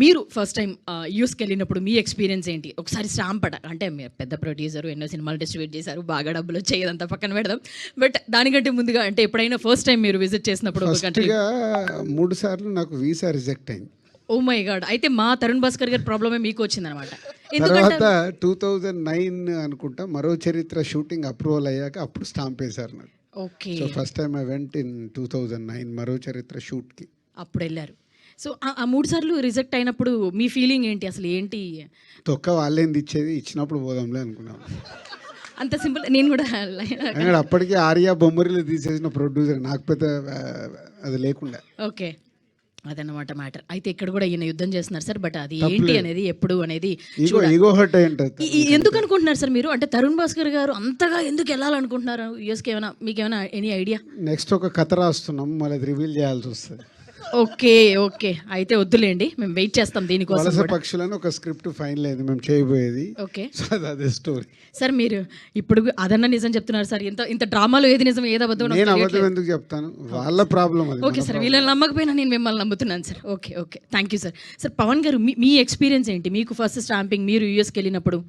మీరు first time యూఎస్కి వెళ్ళినప్పుడు మీ experience ఏంటి? ఒకసారి స్టాంప్ అంటే మీరు పెద్ద ప్రొడ్యూసర్, ఎన్నో సినిమాలు డిస్ట్రిబ్యూట్ చేశారు, బాగా డబ్బులు వచ్చాయి, ఇదంతా పక్కన పెడదాం. బట్ దానికంటే ముందుగా అంటే ఎప్పుడైనా ఫస్ట్ టైం మీరు విజిట్ చేసినప్పుడు ఒక కంట్రీ? 3 సార్లు నాకు వీసా రిజెక్ట్ అయింది. Oh my God! అయితే మా తరుణ్ భాస్కర్ గారి ప్రాబ్లమే మీకు వచ్చిందనమాట. తర్వాత 2009 అనుకుంటా మరో చరిత్ర షూటింగ్ అప్రూవల్ అయ్యాక అప్పుడు స్టాంప్ వేశారు నాకు. Okay. So first time I went in 2009 మరో చరిత్ర షూట్కి. అప్పుడు వెళ్ళారు. సో ఆ 3 సార్లు రిజెక్ట్ అయినప్పుడు మీ ఫీలింగ్ ఏంటి? అసలు ఏంటి? తొక్క వాళ్ళేంది ఇచ్చేది, ఇచ్చినప్పుడు పోదాంలే అనుకున్నాను. అంత సింపుల్. నేను కూడా అక్కడ అప్పటికే ఆర్యా బొమ్మరిలో తీసేసిన ప్రొడ్యూసర్, నాకు పెద్ద అది లేకుండా. ఓకే, అదన్నమాట మ్యాటర్. అయితే ఇక్కడ కూడా ఈయన యుద్ధం చేస్తున్నారు సార్, బట్ అది ఏంటి అనేది ఎప్పుడు అనేది ఈగో హర్ట్ అయ్యింటది. ఎందుకు అనుకుంటున్నారు సార్ మీరు? అంటే తరుణ్ భాస్కర్ గారు అంతగా ఎందుకు వెళ్ళాలనుకుంటున్నారు యూఎస్కి? ఏమైనా మీకేమైనా ఎనీ ఐడియా? నెక్స్ట్ ఒక కథ రాస్తున్నాం, మళ్ళీ అది రివీల్ చేయాల్సి వస్తుంది. ఓకే ఓకే, అయితే వద్దులేండి, మేము వెయిట్ చేస్తాం దీనికోసం. వలస పక్షులను ఒక స్క్రిప్ట్ ఫైనల్ అయింది మేము చేయబోయేది. ఓకే, సో అదే స్టోరీ. సార్ మీరు ఇప్పుడు అదన్న నిజం చెప్తున్నారు సార్. ఇంత డ్రామాలో ఏది నిజం ఏది అబద్ధం? నేను అబద్ధం ఎందుకు చెప్తాను, వాళ్ళ ప్రాబ్లం అది. ఓకే సార్, వీళ్ళని నమ్మకపోయినా నేను మిమ్మల్ని నమ్ముతున్నాను sir. Okay okay, thank you sir. Sir Pawan గారు, మీ ఎక్స్పీరియన్స్ ఏంటి? మీకు ఫస్ట్ స్టాంపింగ్ మీరు యూఎస్కి వెళ్ళినప్పుడు